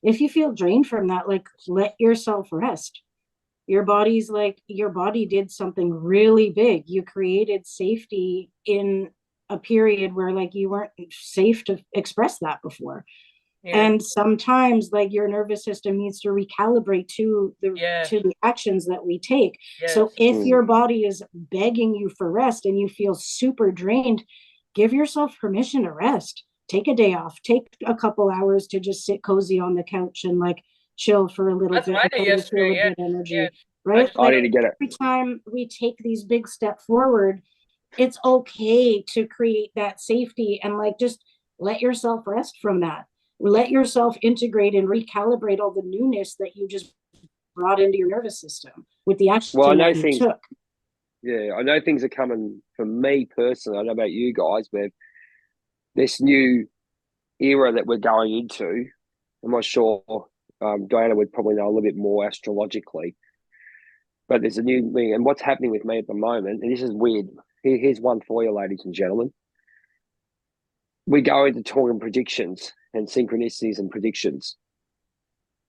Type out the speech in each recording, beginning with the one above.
If you feel drained from that, like, let yourself rest. Your body's like, your body did something really big. You created safety in a period where like you weren't safe to express that before. Yeah. And sometimes like your nervous system needs to recalibrate Yeah. to the actions that we take. So Yes. if your body is begging you for rest and you feel super drained, give yourself permission to rest. Take a day off, take a couple hours to just sit cozy on the couch and like chill for a little That's what bit I did until you feel yesterday. a Yeah. bit Yeah. energy, I right? just I Like need to get it. every time we take these big step forward, it's okay to create that safety and like just let yourself rest from that. Let yourself integrate and recalibrate all the newness that you just brought into your nervous system with the Well, I action know that you things. took. Yeah, I know things are coming for me personally. I don't know about you guys, but this new era that we're going into, I'm not sure. Diana would probably know a little bit more astrologically, but there's a new thing. And what's happening with me at the moment, and this is weird. Here's one for you, ladies and gentlemen. We go into talking predictions and synchronicities and predictions.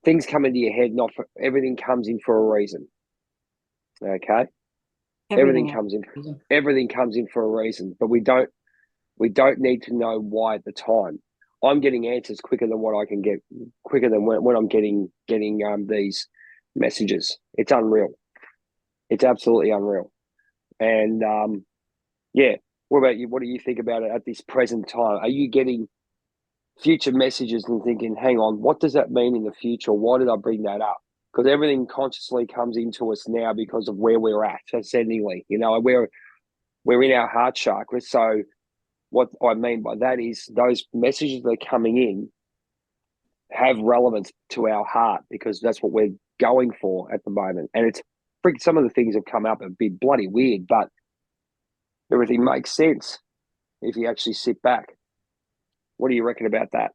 Things come into your head, not for everything comes in for a reason. Okay, everything Everything. comes in. Everything comes in for a reason, but we don't need to know why at the time. I'm getting answers quicker than what I can get, quicker than when I'm getting these messages. It's unreal. It's absolutely unreal. And yeah, what about you? What do you think about it at this present time? Are you getting future messages and thinking, hang on, what does that mean in the future? Why did I bring that up? Because everything consciously comes into us now because of where we're at ascendingly. You know, we're in our heart chakra. So what I mean by that is those messages that are coming in have relevance to our heart because that's what we're going for at the moment. And it's some of the things have come up and be bloody weird, but everything makes sense if you actually sit back. What do you reckon about that?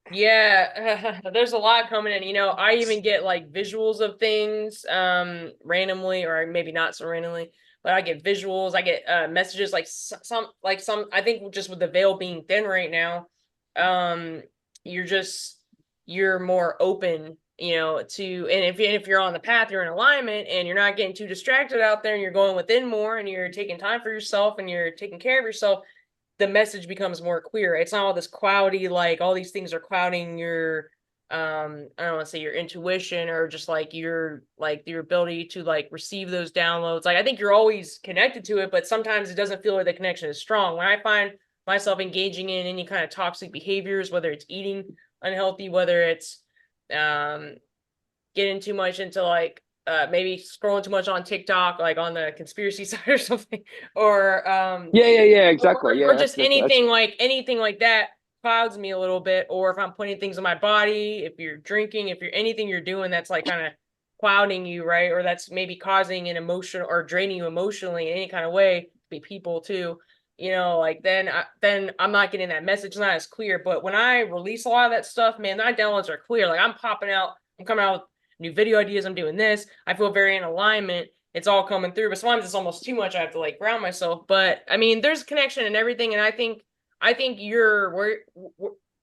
Yeah, there's a lot coming in. I even get like visuals of things randomly, or maybe not so randomly, but I get visuals, I get messages like some I think just with the veil being thin right now, um you're just you're more open, to, and if you're on the path, you're in alignment and you're not getting too distracted out there and you're going within more and you're taking time for yourself and you're taking care of yourself, the message becomes more clear. It's not all this cloudy, like all these things are clouding your I don't want to say your intuition or just like your ability to like receive those downloads. Like I think you're always connected to it, but sometimes it doesn't feel like the connection is strong. When I find myself engaging in any kind of toxic behaviors, whether it's eating unhealthy, whether it's um getting too much into like maybe scrolling too much on TikTok, like on the conspiracy side or something, or Yeah, or, exactly. or Yeah, just that's anything like that clouds me a little bit, or if I'm putting things in my body, if you're drinking, if you're anything you're doing that's like kind of clouding you, right? Or that's maybe causing an emotion or draining you emotionally in any kind of way, be people too, like then I'm not getting that message, not as clear. But when I release a lot of that stuff, man, my downloads are clear. Like I'm popping out, I'm coming out with new video ideas, I'm doing this, I feel very in alignment, it's all coming through. But sometimes it's almost too much. I have to like ground myself. But I mean, there's connection and everything. And I think you're where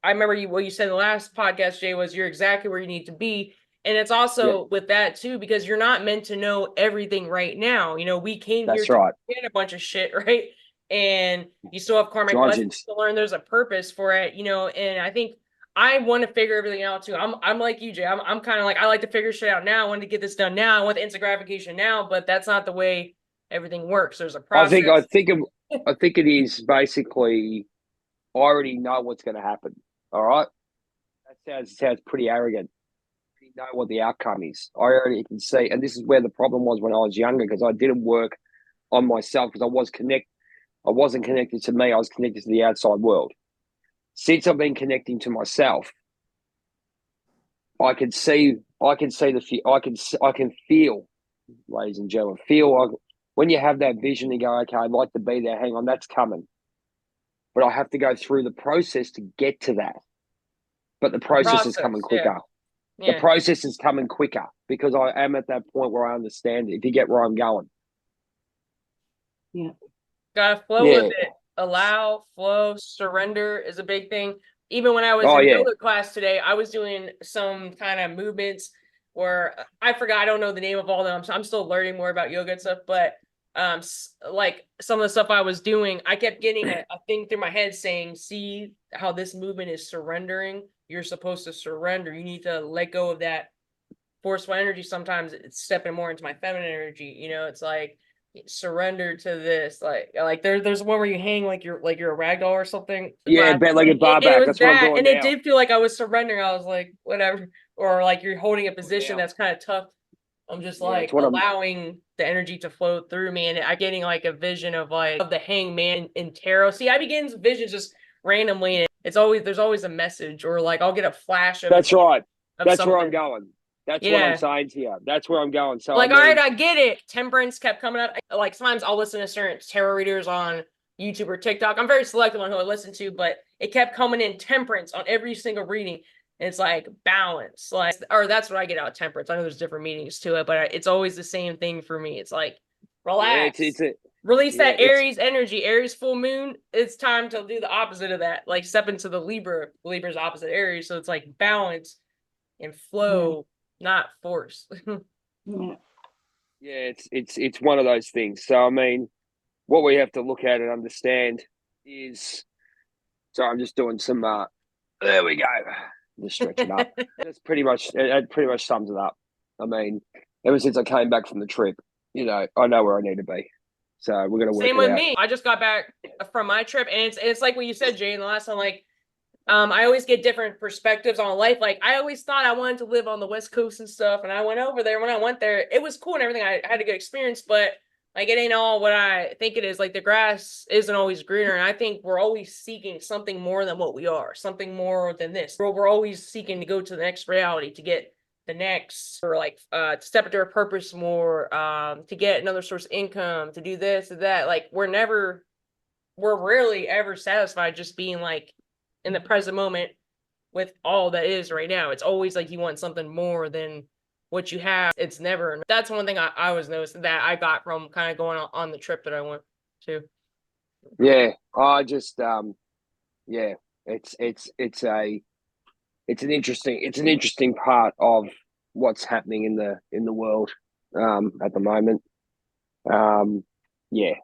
I remember what you said in the last podcast, Jay, was you're exactly where you need to be. And it's yeah, also with that too, because you're not meant to know everything right now. We came here that's to right. get a bunch of shit, right? And you still have karmic lessons Dragons. to learn. There's a purpose for it, and I think I want to figure everything out too. I'm like you, Jay. I'm kind of like I like to figure shit out now. I want to get this done now. I want the instant gratification now, but that's not the way everything works. There's a I think I process. think it, I think it is basically I already know what's going to happen. All right, that sounds pretty arrogant. I already know what the outcome is. I already can see, and this is where the problem was when I was younger because I didn't work on myself because I wasn't connected to me. I was connected to the outside world. Since I've been connecting to myself, I can feel, ladies and gentlemen, feel like when you have that vision and go, okay, I'd like to be there. Hang on, that's coming. But I have to go through the process to get to that. But the The process is coming process, yeah, quicker. The yeah. process is coming quicker because I am at that point where I understand it. If you get where I'm going. Yeah. Gotta flow with Yeah. it. allow, flow, surrender is a big thing. Even when I was Oh, in yeah. yoga class today, I was doing some kind of movements where I forgot, I don't know the name of all of them. So I'm still learning more about yoga and stuff, but like some of the stuff I was doing, I kept getting a thing through my head saying, see how this movement is surrendering. You're supposed to surrender. You need to let go of that forceful energy. Sometimes it's stepping more into my feminine energy. You know, it's like surrender to this. Like there's one where you hang like you're a rag doll or something. Yeah, bent like a bar And it back. was That's what I'm that, doing and now. it did feel like I was surrendering. I was like, whatever. Or like you're holding a position now. that's kind of tough. I'm just Yeah, like that's what I'm. allowing the energy to flow through me, and I'm getting like a vision of like of the hangman in tarot. See, I begin visions just randomly, and there's always a message, or like I'll get a flash That's right. of That's where I'm something. going. That's what I'm Yeah. saying to you. That's where I'm going. So Like, I all right, mean, I get it. Temperance kept coming up. Like sometimes I'll listen to certain tarot readers on YouTube or TikTok. I'm very selective on who I listen to, but it kept coming in temperance on every single reading. And it's like balance, like, or that's what I get out of temperance. I know there's different meanings to it, but it's always the same thing for me. It's like yeah, relax, it's release yeah, that Aries energy. Aries full moon. It's time to do the opposite of that. Like step into the Libra. Libra's opposite Aries, so it's like balance and flow, not force. Yeah. yeah, it's one of those things. So I mean, what we have to look at and understand is. So I'm just doing some. There we go. Just stretch it up. That's pretty much. It pretty much sums it up. I mean, ever since I came back from the trip, you know, I know where I need to be. So we're gonna work Same it with out. me. I just got back from my trip, and it's like what you said, Jay, in the last time. Like, I always get different perspectives on life. Like, I always thought I wanted to live on the West Coast and stuff, and I went over there. When I went there, it was cool and everything. I had a good experience, but like, it ain't all what I think it is. Like, the grass isn't always greener, and I think we're always seeking something more than what we are, something more than this. We're always seeking to go to the next reality, to get the next, or like to step into our purpose more, to get another source of income, to do this or that. Like, we're rarely ever satisfied just being like in the present moment with all that is right now. It's always like you want something more than what you have. It's never. That's one thing I was noticing that I got from kind of going on the trip that I went to. Yeah, I just yeah, it's an interesting part of what's happening in the world at the moment. Yeah.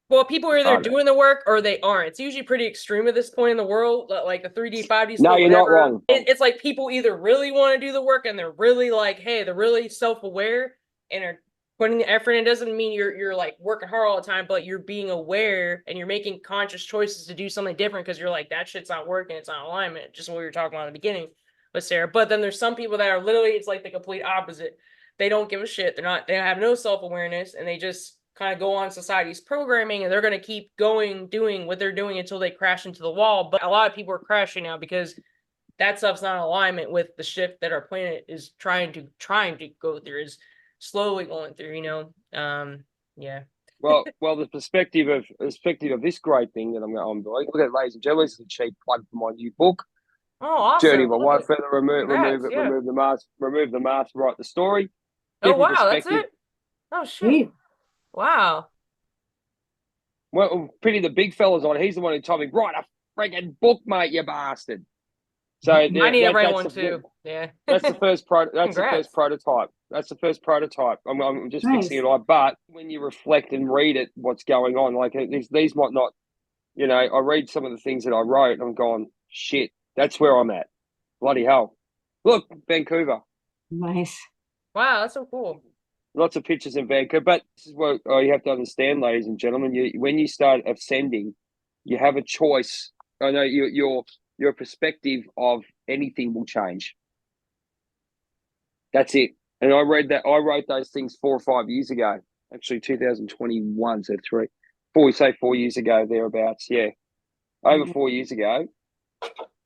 Well, people are either I know. doing the work or they aren't. It's usually pretty extreme at this point in the world, like the 3D, 5D No, split, you're not whatever. wrong. It's like people either really want to do the work and they're really like, hey, they're really self-aware and are putting the effort in. It doesn't mean you're like working hard all the time, but you're being aware and you're making conscious choices to do something different because you're like, that shit's not working, it's not alignment, just what we were talking about in the beginning with Sarah. But then there's some people that are literally, it's like the complete opposite. They don't give a shit. They have no self-awareness, and they just kind of go on society's programming, and they're going to keep doing what they're doing until they crash into the wall. But a lot of people are crashing now because that stuff's not in alignment with the shift that our planet is trying to go through, is slowly going through, yeah. Well, the perspective of this great thing that I'm doing. Look at it, ladies and gentlemen. This is a cheap plug for my new book, Oh, awesome. Journey of a White Feather. Congrats, yeah. Remove the mask, write the story. Oh, Different wow, that's perspective. it? Oh, shit. Sweet. Wow. Well, pity the big fella's on. He's the one who told me, write a friggin' book, mate, you bastard. So I need to write one too. Yeah. That's the first Congrats. the first prototype. That's the first prototype. I'm just Nice. fixing it up. But when you reflect and read it, what's going on? Like these might not, you know. I read some of the things that I wrote, and I'm going, shit. That's where I'm at. Bloody hell! Look, Vancouver. Nice. Wow, that's so cool. Lots of pictures in Vancouver. But this is what you have to understand, ladies and gentlemen. When you start ascending, you have a choice. I know your perspective of anything will change. That's it. And I wrote those things 4 or 5 years ago. Actually, 2021, so 4 years ago, thereabouts. Yeah, over 4 years ago.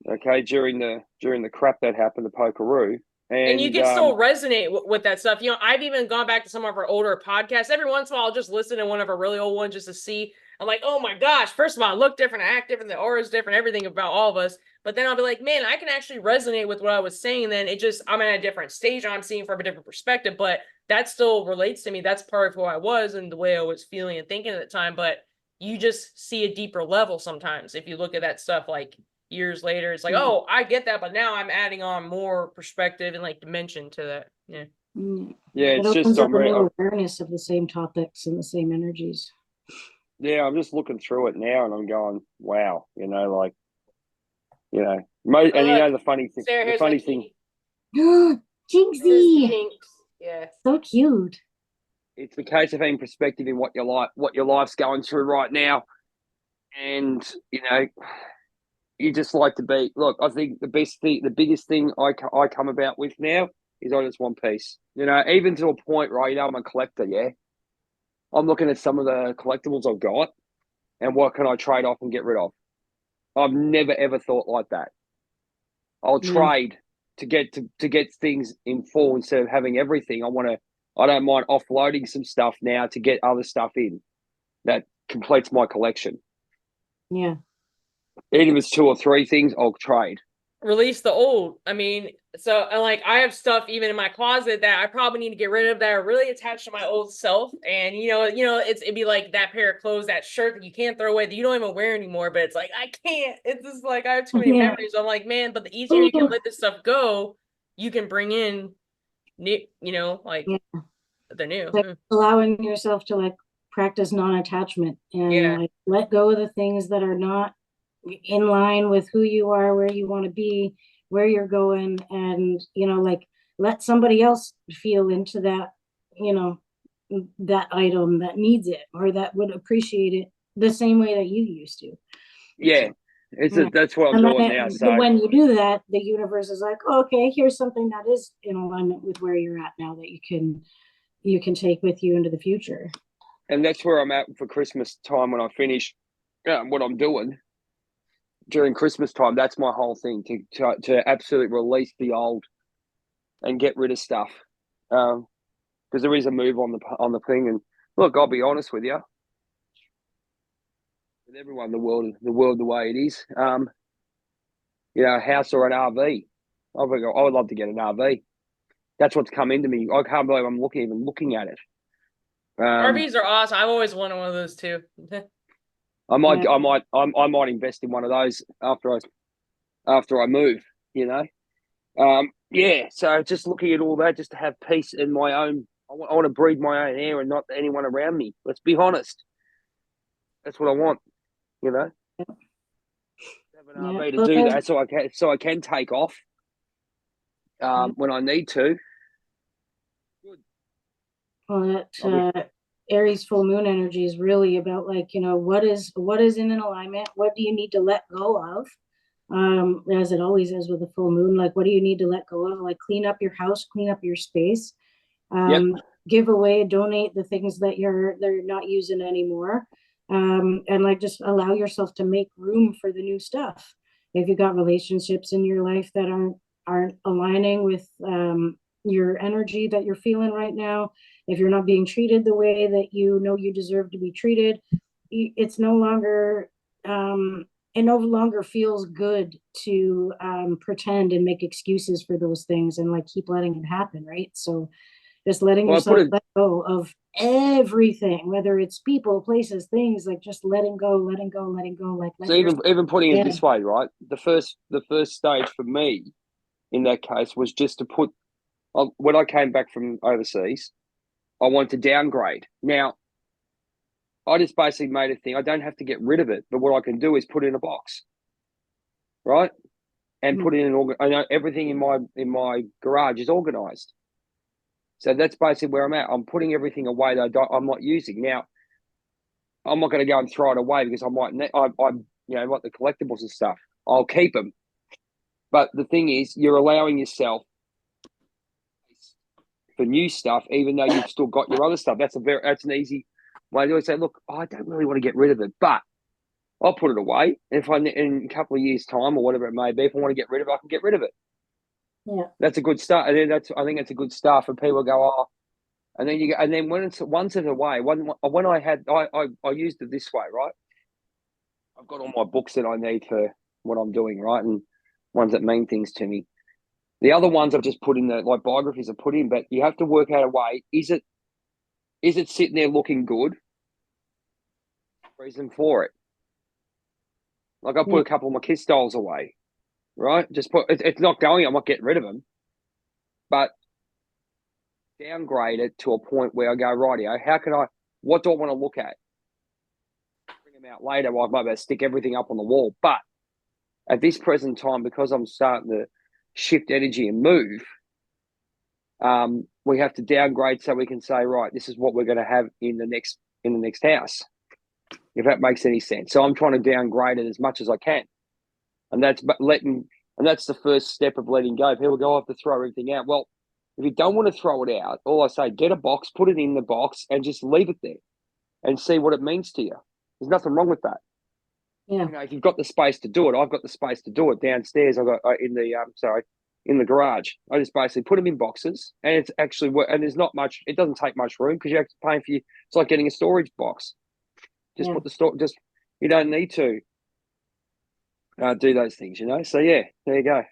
Okay, during the crap that happened to Pokeroo. And you can still resonate with that stuff. I've even gone back to some of our older podcasts. Every once in a while, I'll just listen to one of our really old ones just to see. I'm like, oh my gosh, first of all, I look different, I act different, the aura is different, everything about all of us. But then I'll be like, man, I can actually resonate with what I was saying. Then I'm at a different stage, and I'm seeing from a different perspective, but that still relates to me. That's part of who I was and the way I was feeling and thinking at the time. But you just see a deeper level sometimes. If you look at that stuff like years later, it's like, oh, I get that, but now I'm adding on more perspective and like dimension to that. Yeah. Yeah, It it's opens just up a new awareness of the same topics and the same energies. yeah, I'm just looking through it now, and I'm going, wow, you know, like, you know, and you know, Look, Sarah, the here's my funny thing, kitty. Here's Jinxie, Jinx. Yeah. so cute. it's the case of having perspective in what your life's going through right now, and you know, you just like to be. Look, I think the biggest thing I come about with now is I just want peace. You know, even to a point, right? You know, I'm a collector. Yeah, I'm looking at some of the collectibles I've got, and what can I trade off and get rid of? I've never ever thought like that. I'll trade to get things in full instead of having everything. I don't mind offloading some stuff now to get other stuff in that completes my collection. Yeah. Even if it's 2 or 3 things, I'll trade. Release the old. I mean, so and like I have stuff even in my closet that I probably need to get rid of that are really attached to my old self. And it'd be like that pair of clothes, that shirt that you can't throw away that you don't even wear anymore. But it's like I can't. It's just like I have too many memories. I'm like, man, but the easier you can let this stuff go, you can bring in new, like they're new. Like allowing yourself to like practice non-attachment and like let go of the things that are not in line with who you are, where you want to be, where you're going, and like let somebody else feel into that, that item that needs it or that would appreciate it the same way that you used to. Yeah. That's what I'm doing now. So when you do that, the universe is like, oh, okay, here's something that is in alignment with where you're at now that you can take with you into the future. And that's where I'm at for Christmas time when I finish what I'm doing during Christmas time. That's my whole thing to absolutely release the old and get rid of stuff. Because there is a move on the thing. And look, I'll be honest with you. With everyone, the world the way it is. A house or an RV. I would love to get an RV. That's what's come into me. I can't believe I'm even looking at it. RVs are awesome. I've always wanted one of those too. I might invest in one of those after I move. So just looking at all that, just to have peace in my own. I want to breathe my own air and not anyone around me. Let's be honest. That's what I want. Have an RV to do that, so I can take off when I need to. Good. Well, that Aries full moon energy is really about like what is in an alignment. What do you need to let go of? As it always is with the full moon, like what do you need to let go of? Like clean up your house, clean up your space, give away, donate the things that they're not using anymore, and like just allow yourself to make room for the new stuff. If you've got relationships in your life that aren't aligning with your energy that you're feeling right now, if you're not being treated the way that you deserve to be treated, it's no longer it no longer feels good to pretend and make excuses for those things and like keep letting it happen, right? So just letting yourself let go of everything, whether it's people, places, things, like just letting go. Like so even putting it this way, right? The first stage for me in that case was just to put when I came back from overseas, I wanted to downgrade. Now, I just basically made a thing. I don't have to get rid of it, but what I can do is put it in a box, right? And put it in I know everything in my garage is organized. So that's basically where I'm at. I'm putting everything away that I'm not using. Now, I'm not going to go and throw it away because I might, like the collectibles and stuff. I'll keep them. But the thing is, you're allowing yourself for new stuff, even though you've still got your other stuff. That's an easy way to say, look, I don't really want to get rid of it, but I'll put it away. And if in a couple of years' time or whatever it may be, if I want to get rid of it, I can get rid of it. Yeah, that's a good start. And then I think it's a good start for people to go, oh, and then you go, and then once it's away, when I used it this way, right? I've got all my books that I need for what I'm doing, right, and ones that mean things to me. The other ones I've just put in like biographies I put in, but you have to work out a way. Is it sitting there looking good? reason for it. Like I put a couple of my kiss dolls away, right? Just put it's not going. I'm not getting rid of them, but downgrade it to a point where I go, rightio, how can I? What do I want to look at? Bring them out later. Well, I might stick everything up on the wall, but at this present time, because I'm starting to shift energy and move, we have to downgrade so we can say, right, this is what we're going to have in the next house, if that makes any sense. So I'm trying to downgrade it as much as I can, and that's the first step of letting go. People go, I have to throw everything out. Well, if you don't want to throw it out, all I say, get a box, put it in the box, and just leave it there, and see what it means to you. There's nothing wrong with that. Yeah. You know, if you've got the space to do it, I've got the space to do it downstairs. I've got in the garage. I just basically put them in boxes, and it's actually and there's not much. It doesn't take much room because you're actually paying for it's like getting a storage box. Just put the store. Just you don't need to do those things, you know. So yeah, there you go.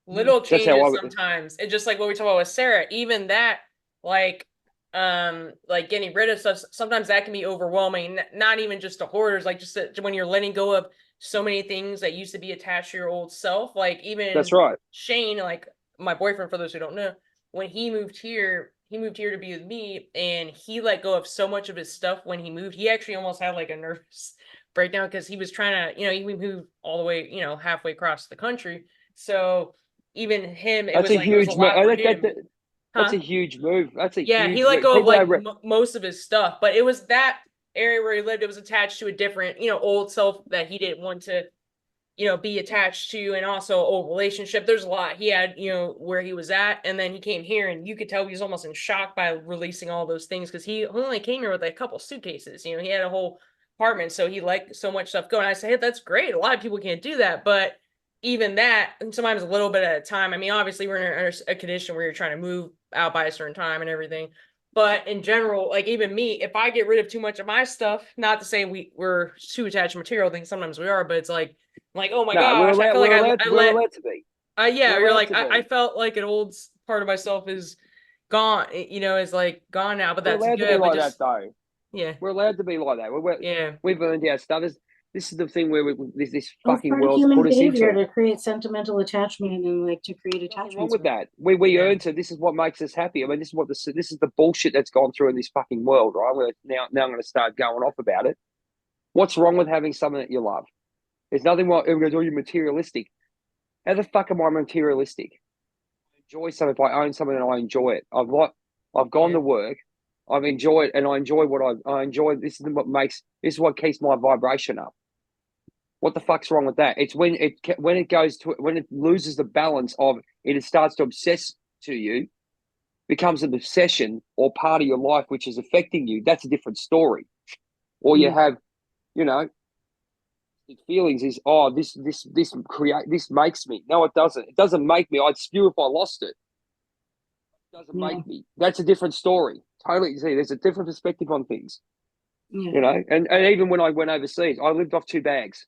Little That's how changes sometimes. It's just like what we talked about with Sarah. Even that, like getting rid of stuff. Sometimes that can be overwhelming. Not even just to hoarders, like just when you're letting go of so many things that used to be attached to your old self. Like even That's right. Shane, like my boyfriend, for those who don't know, when he moved here to be with me, and he let go of so much of his stuff when he moved. He actually almost had like a nervous breakdown because he was trying to, he moved all the way, halfway across the country. So even him, it was like it was a lot for him. That's a huge move. That's a huge he let go of like don't most of his stuff, but it was that area where he lived. It was attached to a different, old self that he didn't want to, be attached to, and also old relationship. There's a lot he had, where he was at, and then he came here, and you could tell he was almost in shock by releasing all those things because he only came here with like a couple suitcases. He had a whole apartment, so he liked so much stuff going. I said, hey, that's great. A lot of people can't do that, but even that, and sometimes a little bit at a time. I mean, obviously, we're in a condition where you're trying to move out by a certain time and everything. But in general, like even me, if I get rid of too much of my stuff, not to say we're too attached to material things, sometimes we are, but it's like, oh my gosh, I feel like we're allowed to be. Yeah, you're like, I felt like an old part of myself is gone, is like gone now, but that's allowed good. To be like just, that, though. Yeah. We're allowed to be like that. We've earned our stuff. This is the thing where this fucking world's human put us behavior into. to create sentimental attachment and like to create attachment. Wrong with that? We earned it. This is what makes us happy. I mean, this is the bullshit that's gone through in this fucking world, right? Now I'm going to start going off about it. What's wrong with having something that you love? There's nothing wrong. Everyone goes, "Oh, you're materialistic." How the fuck am I materialistic? I enjoy something. If I own something and I enjoy it, I've gone to work. I've enjoyed, and I enjoy what I enjoy. This is what keeps my vibration up. What the fuck's wrong with that? It's when it loses the balance of it starts to obsess to you, becomes an obsession or part of your life which is affecting you. That's a different story. Or you have, feelings is this makes me. No, it doesn't. It doesn't make me. I'd spew if I lost it. It doesn't make me. That's a different story. Totally. See, there's a different perspective on things. And even when I went overseas, I lived off 2 bags.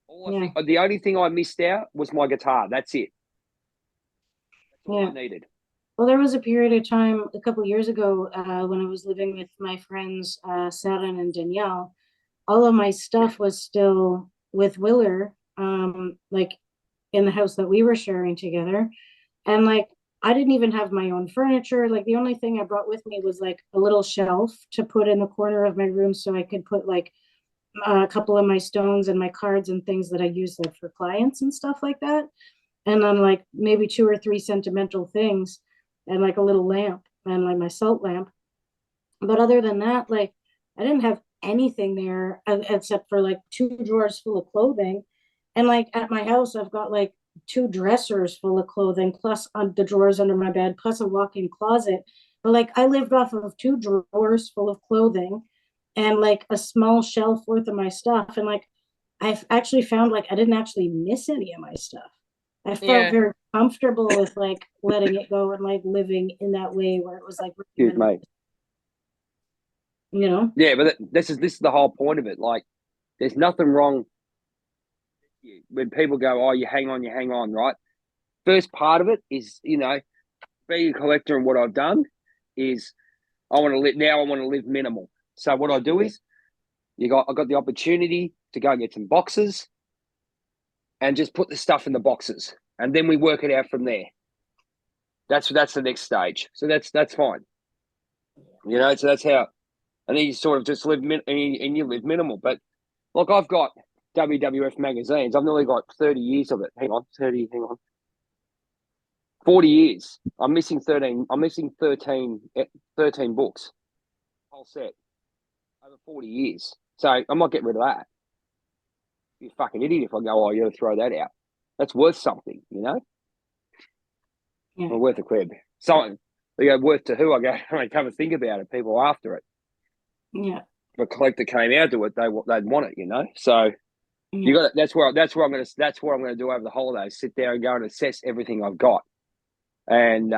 The only thing I missed out was my guitar. That's it. That's all I needed. Well, there was a period of time a couple of years ago when I was living with my friends Sarah and Danielle. All of my stuff was still with Willer, like in the house that we were sharing together. And like, I didn't even have my own furniture. Like the only thing I brought with me was like a little shelf to put in the corner of my room so I could put like a couple of my stones and my cards and things that I use like for clients and stuff like that. And then like maybe 2 or 3 sentimental things and like a little lamp and like my salt lamp. But other than that, like I didn't have anything there except for like 2 drawers full of clothing. And like at my house, I've got like 2 dressers full of clothing, plus the drawers under my bed, plus a walk-in closet. But like I lived off of 2 drawers full of clothing and like a small shelf worth of my stuff. And like I've actually found like I didn't actually miss any of my stuff. I felt very comfortable with like letting it go and like living in that way where it was like, dude, mate. Yeah, but this is the whole point of it. Like, there's nothing wrong when people go, "Oh, you hang on," right? First part of it is, being a collector and what I've done is I want to live minimal. So what I do is I got the opportunity to go and get some boxes and just put the stuff in the boxes, and then we work it out from there. That's the next stage. So that's fine. So that's how, and then you sort of just live and you live minimal. But like I've got WWF magazines. I've nearly got 30 years of it. Hang on, 40 years. I'm missing 13. I'm missing 13 books. Whole set over 40 years. So I might get rid of that. Be a fucking idiot if I go, oh, you got to throw that out. That's worth something, Yeah. Or worth a quid. Something. They go, worth to who? I go, I come and think about it. People after it. Yeah. If a collector came out to it, they'd want it, So you got it. That's what I'm gonna do over the holidays. Sit there and go and assess everything I've got, and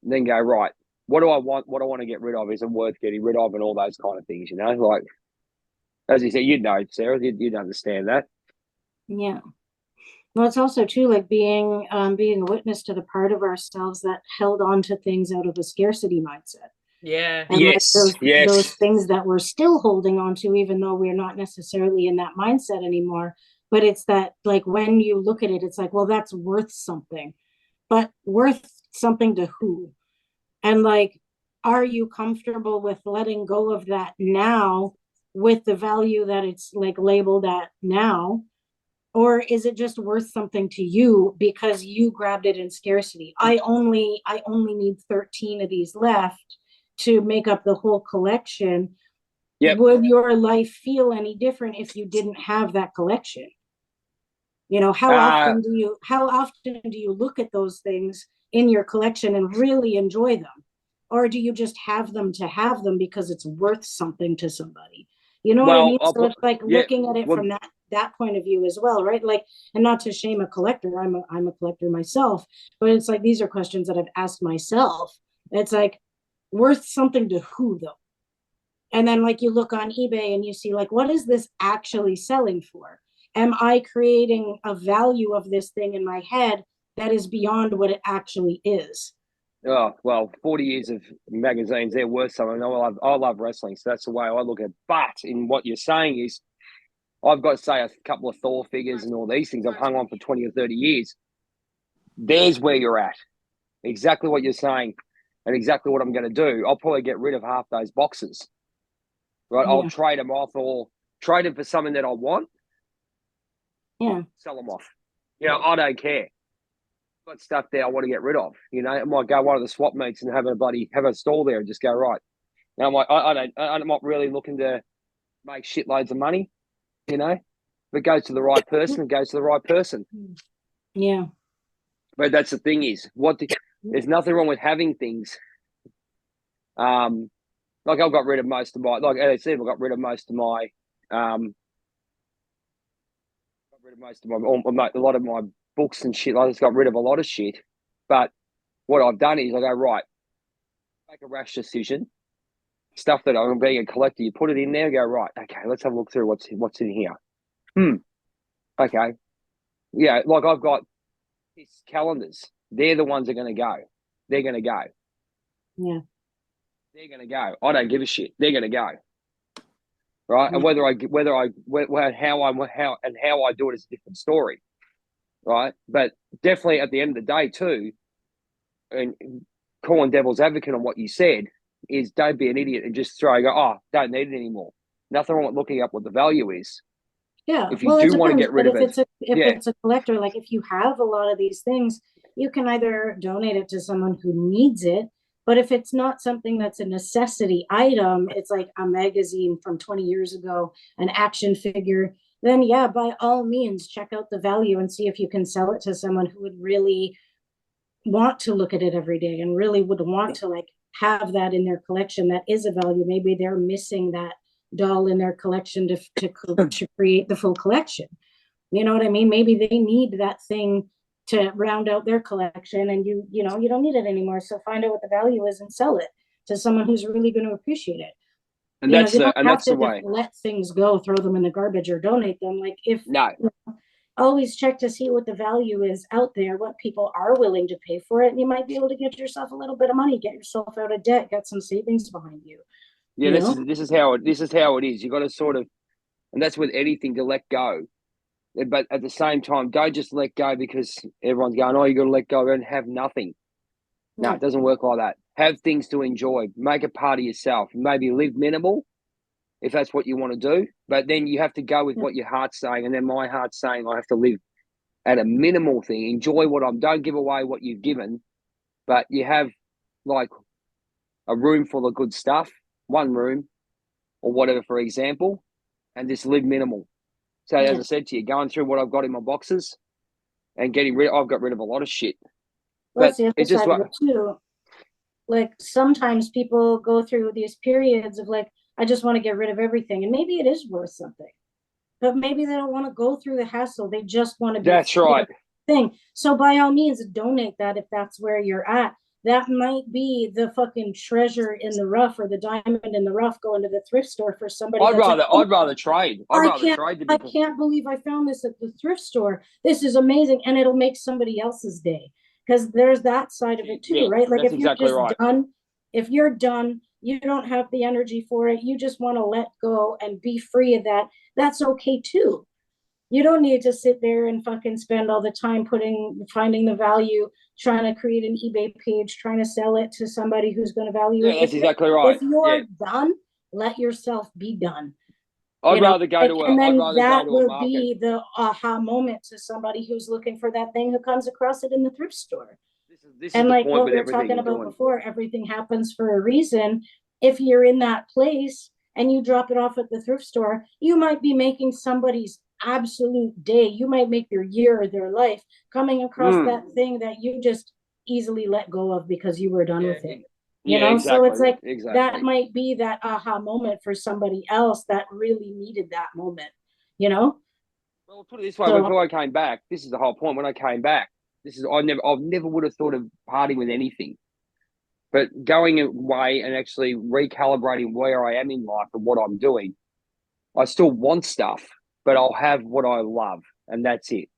then go, right, what do I want? What I want to get rid of isn't worth getting rid of, and all those kind of things. Like as you said, Sarah, you'd understand that. Yeah. Well, it's also too like being a witness to the part of ourselves that held on to things out of a scarcity mindset. Yeah. And yes. Those things that we're still holding on to, even though we're not necessarily in that mindset anymore. But it's that, like, when you look at it, it's like, well, that's worth something. But worth something to who? And like, are you comfortable with letting go of that now with the value that it's like labeled at now? Or is it just worth something to you because you grabbed it in scarcity? I only need 13 of these left to make up the whole collection. Yep. Would your life feel any different if you didn't have that collection? How often do you look at those things in your collection and really enjoy them? Or do you just have them to have them because it's worth something to somebody? You know what I mean? So it's like looking at it from that point of view as well, right? Like, and not to shame a collector, I'm a collector myself, but it's like, these are questions that I've asked myself. It's like, worth something to who though? And then like you look on eBay and you see like, what is this actually selling for? Am I creating a value of this thing in my head that is beyond what it actually is? Oh, well, 40 years of magazines, they're worth something. I love wrestling, so that's the way I look at it. But in what you're saying is, I've got, say, a couple of Thor figures and all these things I've hung on for 20 or 30 years. There's where you're at. Exactly what you're saying and exactly what I'm going to do. I'll probably get rid of half those boxes. Right? Yeah. I'll trade them off or trade them for something that I want. Yeah. Sell them off. I don't care. I've got stuff there I want to get rid of. I might go one of the swap meets and have a stall there and just go, right. Now I'm like, I'm not really looking to make shitloads of money. If it goes to the right person, it goes to the right person. Yeah. But that's the thing is, there's nothing wrong with having things. Like I've got rid of most of my, like as I said, I've got rid of most of my, a lot of my books and shit. I just got rid of a lot of shit. But what I've done is I go, right, make a rash decision. Stuff that I'm being a collector, you put it in there, go, right, okay, let's have a look through what's in here. Okay. Yeah, like I've got these calendars. They're the ones that are going to go. They're going to go. Yeah. They're going to go. I don't give a shit. They're going to go. Right. Yeah. And how I do it is a different story. Right. But definitely at the end of the day too, and calling devil's advocate on what you said is don't be an idiot and just don't need it anymore. Nothing wrong with looking up what the value is. Yeah. If you do want to get rid of it. If it's a collector, like if you have a lot of these things, you can either donate it to someone who needs it. But if it's not something that's a necessity item, it's like a magazine from 20 years ago, an action figure, then yeah, by all means, check out the value and see if you can sell it to someone who would really want to look at it every day and really would want to like have that in their collection. That is a value. Maybe they're missing that doll in their collection to create the full collection. You know what I mean? Maybe they need that thing to round out their collection, and you don't need it anymore. So find out what the value is and sell it to someone who's really going to appreciate it. And that's the way. Let things go, throw them in the garbage, or donate them. Like always check to see what the value is out there, what people are willing to pay for it, and you might be able to get yourself a little bit of money, get yourself out of debt, get some savings behind you. Yeah, you this know? is this is how it is. You got to sort of, and that's with anything, to let go. But at the same time, don't just let go because everyone's going, oh, you got to let go and have nothing. No, Yeah. it doesn't work like that. Have things to enjoy. Make it part of yourself. Maybe live minimal if that's what you want to do. But then you have to go with Yeah. what your heart's saying. And then my heart's saying I have to live at a minimal thing. Enjoy what I'm. Don't give away what you've given. But you have like a room full of good stuff, one room or whatever, for example, and just live minimal. So as Yeah. I said to you, going through what I've got in my boxes and getting rid. I've got rid of a lot of shit. Well, But that's the other it's just side of like, it too. Like sometimes people go through these periods of like, I just want to get rid of everything. And maybe it is worth something, but maybe they don't want to go through the hassle. They just want to be that's right. thing. So by all means, donate that if that's where you're at. That might be the fucking treasure in the rough or the diamond in the rough going to the thrift store for somebody I'd that's like, rather oh, I'd rather trade. I'd rather trade to I be. can't believe I found this at the thrift store. This is amazing. And it'll make somebody else's day. Because there's that side of it too, Yeah, right? Like that's if you're exactly just right. done, if you're done, you don't have the energy for it, you just want to let go and be free of that, that's okay too. You don't need to sit there and fucking spend all the time finding the value, trying to create an eBay page, trying to sell it to somebody who's going to value Yeah, it. that's exactly right. If Yeah, you're done, let yourself be done. I'd rather go Like, to a and I'd then rather go that to a will market. be the aha moment to somebody who's looking for that thing who comes across it in the thrift store. This is And the like point what with we were everything talking you're about doing. before, everything happens for a reason. If you're in that place and you drop it off at the thrift store, you might be making somebody's absolute day. You might make their year or their life coming across Mm. that thing that you just easily let go of because you were done Yeah. with it. Yeah, So it's exactly, like that exactly. might be that aha moment for somebody else that really needed that moment, you know? Well, I'll put it this way: So before I came back, this is the whole point. When I came back, this is I never would have thought of partying with anything, but going away and actually recalibrating where I am in life and what I'm doing. I still want stuff, but I'll have what I love, and that's it.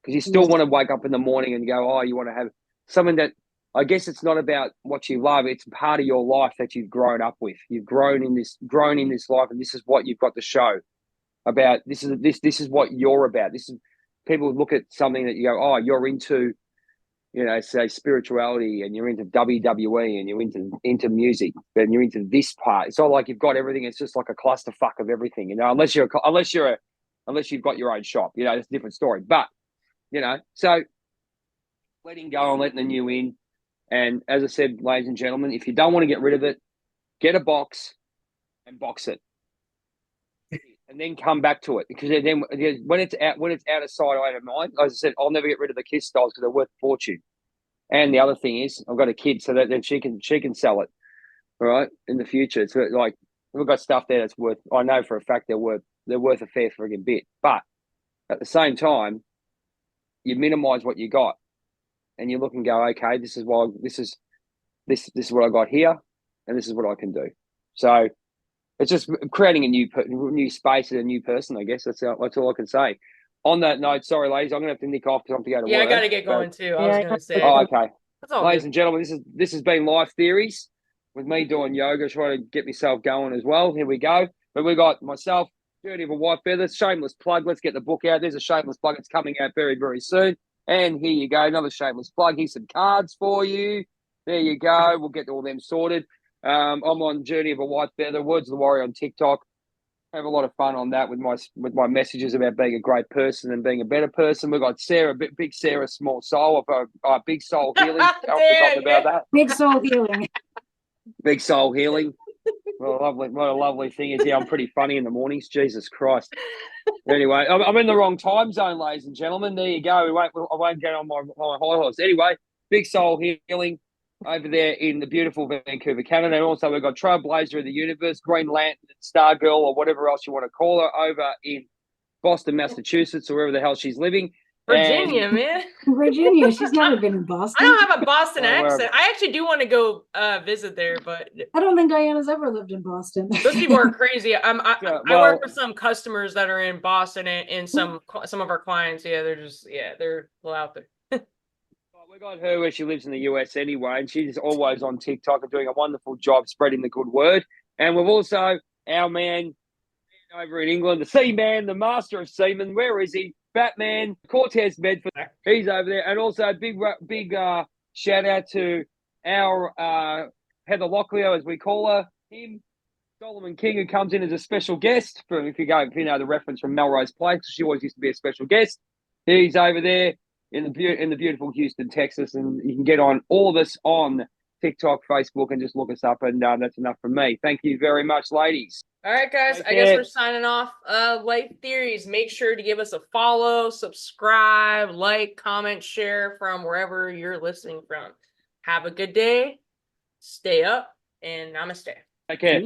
Because you yeah, still want to wake up in the morning and go, oh, you want to have something that, I guess it's not about what you love. It's part of your life that you've grown up with. You've grown in this life, and this is what you've got to show about. This is what you're about. This is people look at something that you go, oh, you're into, say spirituality, and you're into WWE, and you're into music, and you're into this part. It's not like you've got everything. It's just like a clusterfuck of everything, unless you've got your own shop, it's a different story. But so letting go and letting the new in. And as I said, ladies and gentlemen, if you don't want to get rid of it, get a box and box it, and then come back to it. Because then when it's out of sight, out of mind. As I said, I'll never get rid of the Kiss dolls because they're worth a fortune. And the other thing is, I've got a kid, so that then she can sell it, all right, in the future. It's like we've got stuff there that's worth. I know for a fact they're worth a fair frigging bit. But at the same time, you minimise what you got, and you look and go, okay, this is this is what I got here, and this is what I can do. So it's just creating a new space and a new person. I guess that's all I can say. On that note, sorry, ladies, I'm gonna have to nick off because I have to go to Yeah, I work. gotta get But going too. I was yeah, gonna oh, say okay, that's all ladies good. and gentlemen, this has been Life Theories with me doing yoga, trying to get myself going as well. Here we go. But we got myself, Journey of a White Feather, shameless plug. Let's get the book out. There's a shameless plug. It's coming out very, very soon. And here you go, another shameless plug. Here's some cards for you. There you go. We'll get all them sorted. I'm on Journey of a White Feather, Words of the Warrior on TikTok. Have a lot of fun on that with my messages about being a great person and being a better person. We've got Sarah, big Sarah, small soul, big soul healing. I've forgotten about that. big soul healing. Big soul healing. What a lovely thing is. Yeah, I'm pretty funny in the mornings. Jesus Christ. Anyway, I'm in the wrong time zone, ladies and gentlemen. There you go. I won't get on my high horse. Anyway, big soul healing over there in the beautiful Vancouver, Canada. And also we've got Trailblazer of the Universe, Green Lantern, Stargirl, or whatever else you want to call her, over in Boston, Massachusetts, or wherever the hell she's living. Virginia, man. Virginia, she's never been in I Boston. don't have a Boston Wherever. accent. I actually do want to go visit there, but I don't think Diana's ever lived in Boston. those people are crazy. Yeah, I work well, with some customers that are in Boston and some of our clients. Yeah, they're a little out there. we got her where she lives in the US anyway, and she's always on TikTok and doing a wonderful job spreading the good word. And we've also our man over in England, the Seaman, the master of seamen. Where is he? Batman, Cortez Medford. He's over there. And also a big shout out to our Heather Locklear, as we call her, him, Solomon King, who comes in as a special guest. If you know the reference from Melrose Place, she always used to be a special guest. He's over there in the beautiful Houston, Texas, and you can get on all of us on TikTok, Facebook, and just look us up. And that's enough from me. Thank you very much, ladies. All right, guys. Take I guess care. we're signing off. Life Theories. Make sure to give us a follow, subscribe, like, comment, share from wherever you're listening from. Have a good day. Stay up, and namaste. Take care.